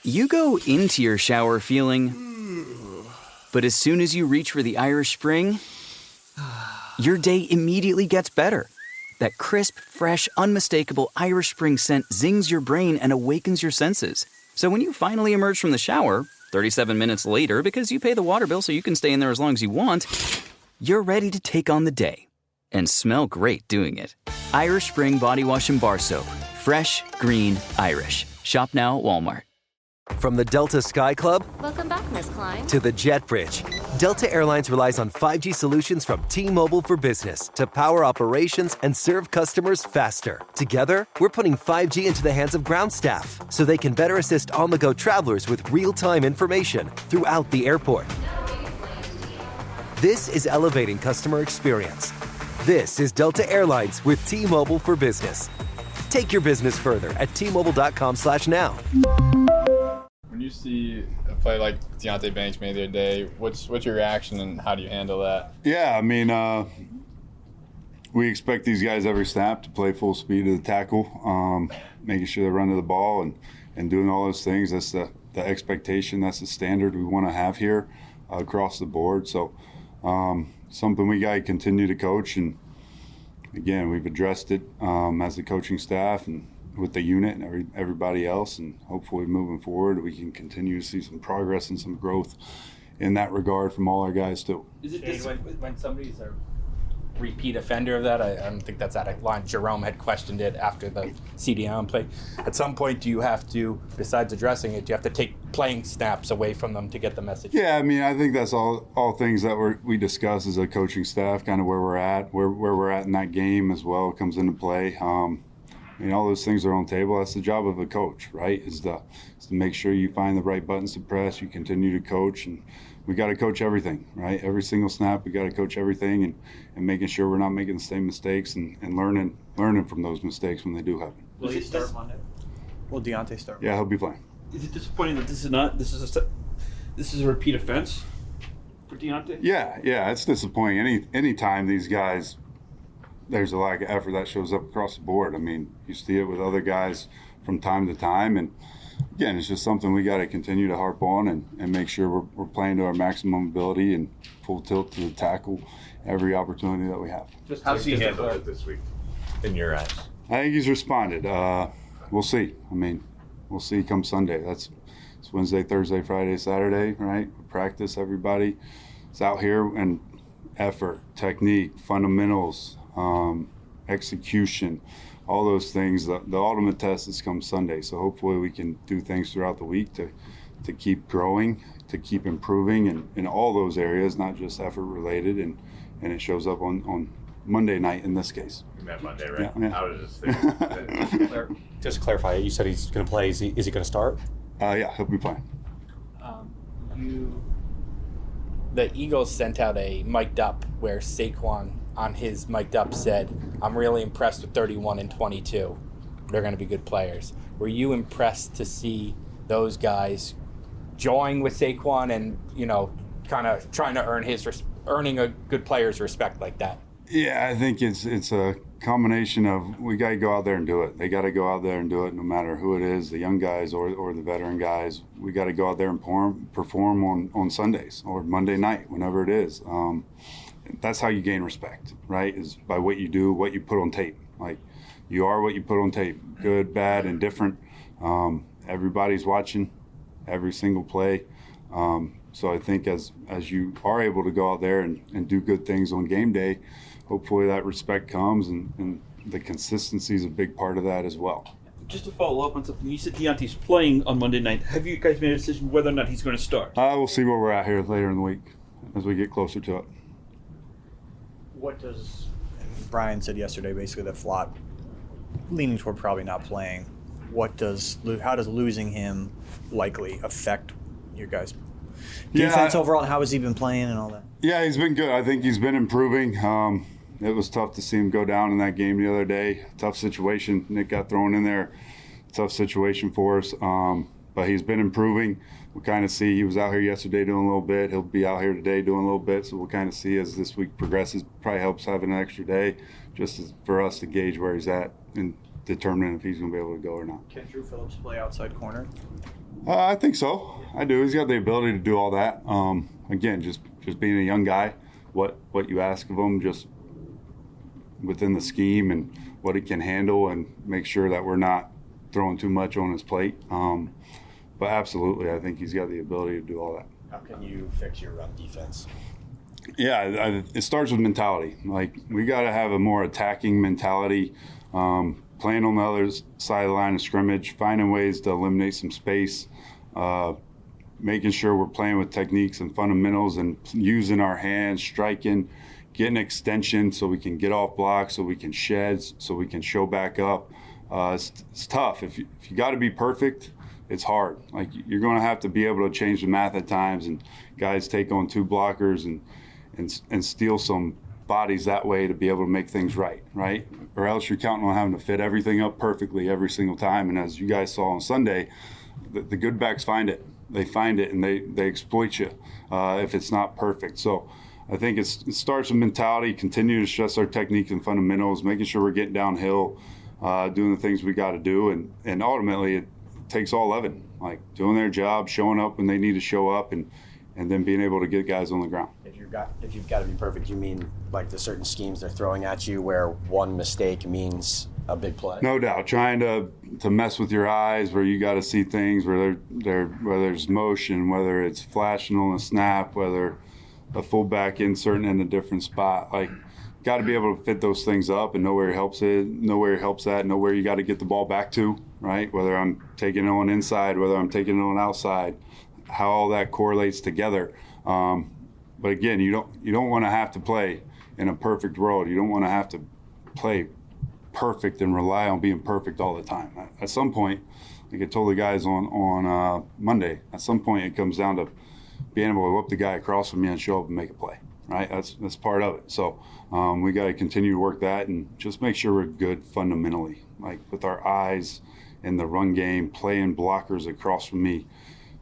You go into your shower feeling, but as soon as you reach for the Irish Spring, your day immediately gets better. That crisp, fresh, unmistakable Irish Spring scent zings your brain and awakens your senses. So when you finally emerge from the shower, 37 minutes later, because you pay the water bill so you can stay in there as long as you want, you're ready to take on the day and smell great doing it. Irish Spring Body Wash and Bar Soap. Fresh, green, Irish. Shop now at Walmart. From the Delta Sky Club Welcome back, Miss Klein. to the Jet Bridge, Delta Airlines relies on 5G solutions from T-Mobile for Business to power operations and serve customers faster. Together, we're putting 5G into the hands of ground staff so they can better assist on-the-go travelers with real-time information throughout the airport. This is elevating customer experience. This is Delta Airlines with T-Mobile for Business. Take your business further at T-Mobile.com/now. When you see a play like Deonte Banks made the other day, what's your reaction and how do you handle that? Yeah, I mean, we expect these guys every snap to play full speed to the tackle, making sure they run to the ball and doing all those things. That's the expectation. That's the standard we want to have here across the board. So something we got to continue to coach. And again, we've addressed it as the coaching staff and with the unit and everybody else, and hopefully moving forward we can continue to see some progress and some growth in that regard from all our guys too. Is it when somebody's a repeat offender of that? I don't think that's out of line. Jerome had questioned it after the CDM play. At some point, do you have to, besides addressing it, do you have to take playing snaps away from them to get the message? Yeah, I mean, I think that's all things that we discuss as a coaching staff, kind of where we're at in that game as well comes into play. I mean, all those things are on the table. That's the job of a coach, right? Is to make sure you find the right buttons to press. You continue to coach, and we got to coach everything, right? Every single snap, we got to coach everything, and making sure we're not making the same mistakes and learning from those mistakes when they do happen. Will he start Monday? Will Deonte start Monday? Yeah, he'll be playing. Is it disappointing that this is a repeat offense for Deonte? Yeah, it's disappointing. Any time these guys, there's a lack of effort that shows up across the board. I mean, you see it with other guys from time to time, and again, it's just something we got to continue to harp on and make sure we're playing to our maximum ability and full tilt to the tackle every opportunity that we have. How's he handled it this week, in your eyes? I think he's responded. We'll see. I mean, we'll see come Sunday. It's Wednesday, Thursday, Friday, Saturday, right? Practice, everybody is out here, and effort, technique, fundamentals, execution, all those things. The ultimate test is come Sunday. So hopefully we can do things throughout the week to keep growing, to keep improving in all those areas, not just effort related, and it shows up on Monday night in this case. You meant Monday, right? Yeah. How does this thing? Just to clarify, you said he's going to play. Is he going to start? Yeah, he'll be playing. The Eagles sent out a mic'd up where Saquon on his mic'd up said, "I'm really impressed with 31 and 22. They're going to be good players." Were you impressed to see those guys join with Saquon and, kind of trying to earning a good player's respect like that? Yeah, I think it's a combination of we got to go out there and do it. They got to go out there and do it no matter who it is, the young guys or the veteran guys. We got to go out there and perform on Sundays or Monday night, whenever it is. That's how you gain respect, right? Is by what you do, what you put on tape. Like, you are what you put on tape, good, bad, and different. Everybody's watching every single play. So I think as you are able to go out there and do good things on game day, hopefully that respect comes, and the consistency is a big part of that as well. Just to follow up on something, you said Deonte's playing on Monday night. Have you guys made a decision whether or not he's going to start? We'll see where we're at here later in the week as we get closer to it. What does Brian said yesterday, basically that Flott leaning toward probably not playing. How does losing him likely affect your guys' defense overall, and how has he been playing and all that? Yeah, he's been good. I think he's been improving. It was tough to see him go down in that game the other day. Tough situation. Nick got thrown in there. Tough situation for us. But he's been improving. We'll kind of see. He was out here yesterday doing a little bit. He'll be out here today doing a little bit. So we'll kind of see as this week progresses. Probably helps having an extra day for us to gauge where he's at and determine if he's going to be able to go or not. Can Drew Phillips play outside corner? I think so. I do. He's got the ability to do all that. Again, just being a young guy, what you ask of him, just within the scheme and what he can handle, and make sure that we're not throwing too much on his plate. But absolutely, I think he's got the ability to do all that. How can you fix your run defense? Yeah, it starts with mentality. Like, we got to have a more attacking mentality, playing on the other side of the line of scrimmage, finding ways to eliminate some space, making sure we're playing with techniques and fundamentals and using our hands, striking, getting extension so we can get off blocks, so we can shed, so we can show back up. It's tough. If you got to be perfect, it's hard. Like, you're going to have to be able to change the math at times, and guys take on 2 blockers and steal some bodies that way to be able to make things right? Or else you're counting on having to fit everything up perfectly every single time. And as you guys saw on Sunday, the good backs find it. They find it and they exploit you if it's not perfect. So I think it starts with mentality, continue to stress our techniques and fundamentals, making sure we're getting downhill, doing the things we got to do. And ultimately, it takes all 11, like doing their job, showing up when they need to show up, and then being able to get guys on the ground. If you've got to be perfect, you mean like the certain schemes they're throwing at you where one mistake means a big play? No doubt. Trying to mess with your eyes, where you got to see things, where whether it's motion, whether it's flashing on a snap, whether a fullback inserting in a different spot. Like, got to be able to fit those things up and know where he helps it, know where he helps at, know where you got to get the ball back to, right? Whether I'm taking it on inside, whether I'm taking it on outside, how all that correlates together. But again, you don't want to have to play in a perfect world. You don't want to have to play perfect and rely on being perfect all the time. At some point, like I told the guys on Monday, at some point it comes down to being able to whip the guy across from me and show up and make a play, right? That's part of it. So we got to continue to work that and just make sure we're good fundamentally, like with our eyes in the run game, playing blockers across from me,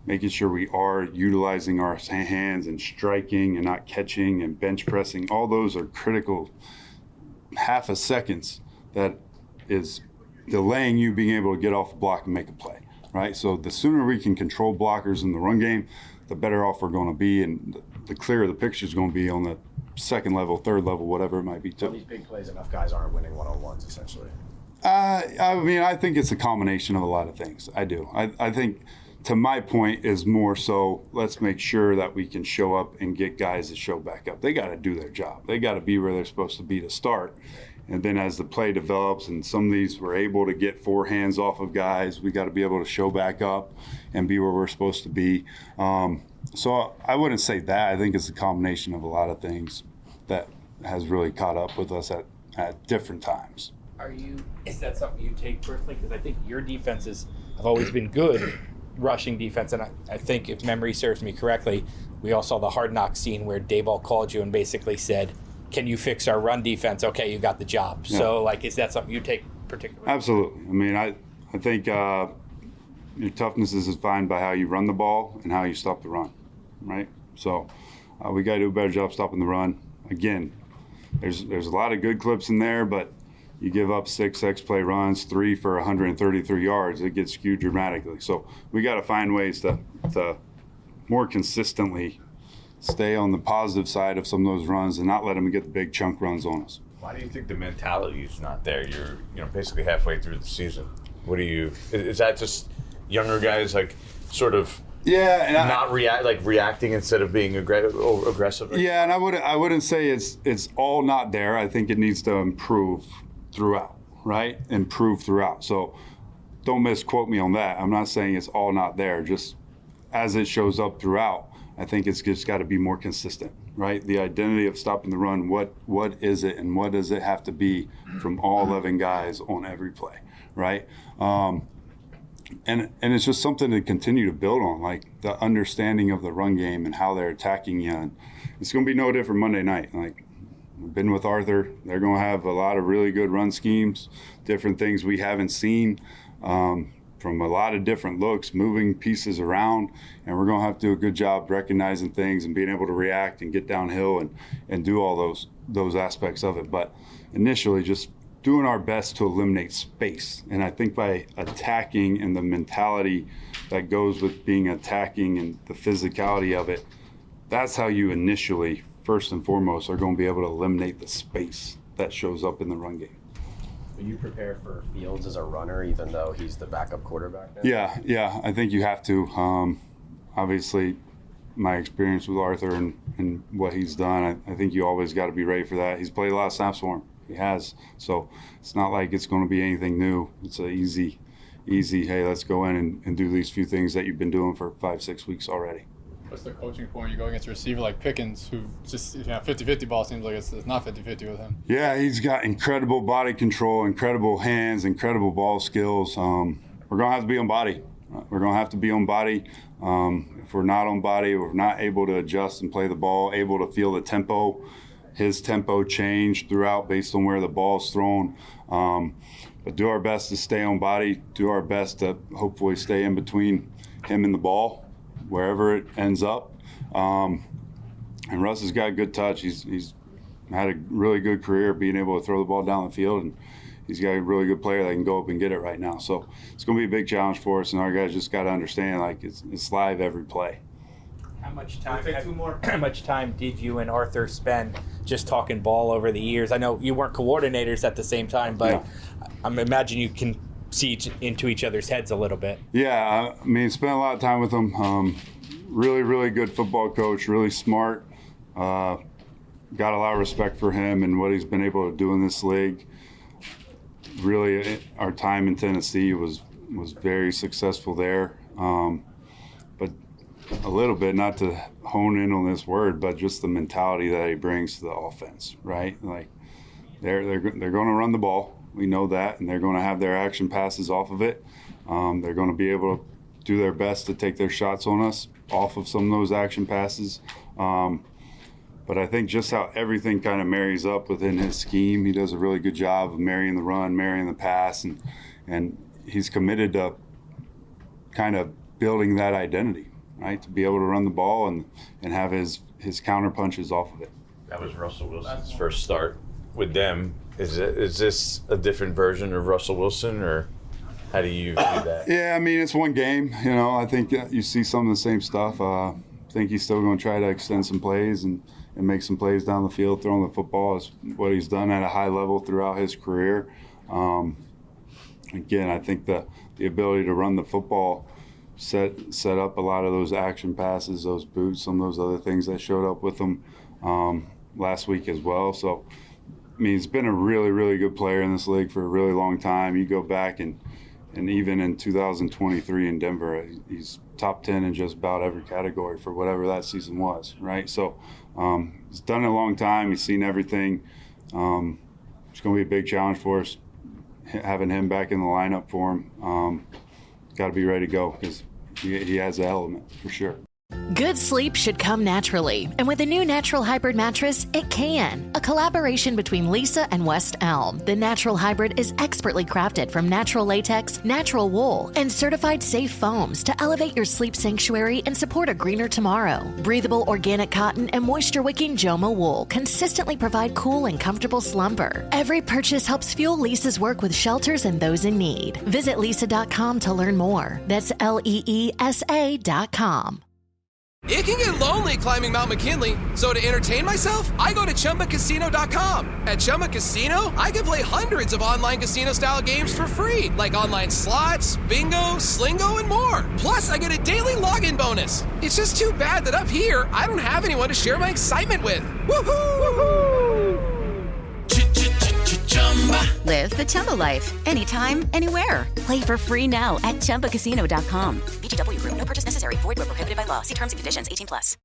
making sure we are utilizing our hands and striking and not catching and bench pressing. All those are critical half a seconds that is delaying you being able to get off the block and make a play, right? So the sooner we can control blockers in the run game, the better off we're going to be, and the clearer the picture is going to be on the second level, third level, whatever it might be too. So these big plays, enough guys aren't winning one-on-ones essentially. I mean, I think it's a combination of a lot of things. I do. I think, to my point, is more so let's make sure that we can show up and get guys to show back up. They got to do their job. They got to be where they're supposed to be to start. And then as the play develops and some of these we're able to get 4 hands off of guys, we got to be able to show back up and be where we're supposed to be. So I wouldn't say that. I think it's a combination of a lot of things that has really caught up with us at different times. Is that something you take personally? Because I think your defenses have always been good rushing defense, and I think if memory serves me correctly, we all saw the Hard Knock scene where Dayball called you and basically said, can you fix our run defense? Okay, you got the job. Yeah. So, like, is that something you take particularly? Absolutely. I mean, I think your toughness is defined by how you run the ball and how you stop the run, right? So we got to do a better job stopping the run. Again, there's a lot of good clips in there, but you give up 6 X-play runs, 3 for 133 yards, it gets skewed dramatically. So we got to find ways to more consistently stay on the positive side of some of those runs and not let them get the big chunk runs on us. Why do you think the mentality is not there? You're basically halfway through the season. Is that just younger guys like sort of reacting instead of being aggressive? Yeah, and I wouldn't say it's all not there. I think it needs to improve throughout, right? Improve throughout. So don't misquote me on that. I'm not saying it's all not there. Just as it shows up throughout, I think it's just got to be more consistent, right? The identity of stopping the run, what is it, and what does it have to be from all 11 guys on every play, right? And it's just something to continue to build on, like the understanding of the run game and how they're attacking you. And it's going to be no different Monday night. Like, I've been with Arthur. They're going to have a lot of really good run schemes, different things we haven't seen. From a lot of different looks, moving pieces around, and we're going to have to do a good job recognizing things and being able to react and get downhill and do all those aspects of it. But initially, just doing our best to eliminate space. And I think by attacking and the mentality that goes with being attacking and the physicality of it, that's how you initially, first and foremost, are going to be able to eliminate the space that shows up in the run game. Will you prepare for Fields as a runner, even though he's the backup quarterback now? Yeah, I think you have to. Obviously, my experience with Arthur and what he's done, I think you always got to be ready for that. He's played a lot of snaps for him. He has. So it's not like it's going to be anything new. It's a easy, hey, let's go in and do these few things that you've been doing for 5-6 weeks already. What's the coaching point? You go against a receiver like Pickens, who just 50-50 ball seems like it's not 50-50 with him. Yeah, he's got incredible body control, incredible hands, incredible ball skills. We're going to have to be on body. We're going to have to be on body. If we're not on body, we're not able to adjust and play the ball, able to feel the tempo, his tempo change throughout based on where the ball's thrown. But do our best to stay on body, do our best to hopefully stay in between him and the ball, wherever it ends up. And Russ has got a good touch. He's had a really good career being able to throw the ball down the field, and he's got a really good player that can go up and get it right now. So it's going to be a big challenge for us, and our guys just got to understand, like, it's live every play. How much time did you and Arthur spend just talking ball over the years? I know you weren't coordinators at the same time, but yeah. I imagine you can see into each other's heads a little bit. Yeah, I mean, spent a lot of time with him. Really, really good football coach, really smart. Got a lot of respect for him and what he's been able to do in this league. Really, our time in Tennessee was very successful there. But a little bit, not to hone in on this word, but just the mentality that he brings to the offense, right? Like they're going to run the ball. We know that, and they're going to have their action passes off of it. They're going to be able to do their best to take their shots on us off of some of those action passes. But I think just how everything kind of marries up within his scheme, he does a really good job of marrying the run, marrying the pass, and he's committed to kind of building that identity, right? To be able to run the ball and have his counter punches off of it. That was Russell Wilson's first start with them. Is this a different version of Russell Wilson, or how do you view that? Yeah, I mean, it's one game. You know, I think you see some of the same stuff. I think he's still going to try to extend some plays and make some plays down the field, throwing the football is what he's done at a high level throughout his career. Again, I think the ability to run the football set up a lot of those action passes, those boots, some of those other things that showed up with him last week as well. So, I mean, he's been a really, really good player in this league for a really long time. You go back and even in 2023 in Denver, he's top 10 in just about every category for whatever that season was, right? So he's done it a long time. He's seen everything. It's going to be a big challenge for us, having him back in the lineup for him. Got to be ready to go because he has the element for sure. Good sleep should come naturally, and with the new Natural Hybrid mattress, it can. A collaboration between Lisa and West Elm, the Natural Hybrid is expertly crafted from natural latex, natural wool, and certified safe foams to elevate your sleep sanctuary and support a greener tomorrow. Breathable organic cotton and moisture-wicking Joma wool consistently provide cool and comfortable slumber. Every purchase helps fuel Lisa's work with shelters and those in need. Visit lisa.com to learn more. That's LEESA.com. It can get lonely climbing Mount McKinley, so to entertain myself, I go to ChumbaCasino.com. At Chumba Casino, I can play hundreds of online casino-style games for free, like online slots, bingo, Slingo, and more. Plus, I get a daily login bonus. It's just too bad that up here, I don't have anyone to share my excitement with. Woohoo! Live the Chumba life. Anytime, anywhere. Play for free now at ChumbaCasino.com. VGW Group. No purchase necessary. Void where prohibited by law. See terms and conditions. 18+.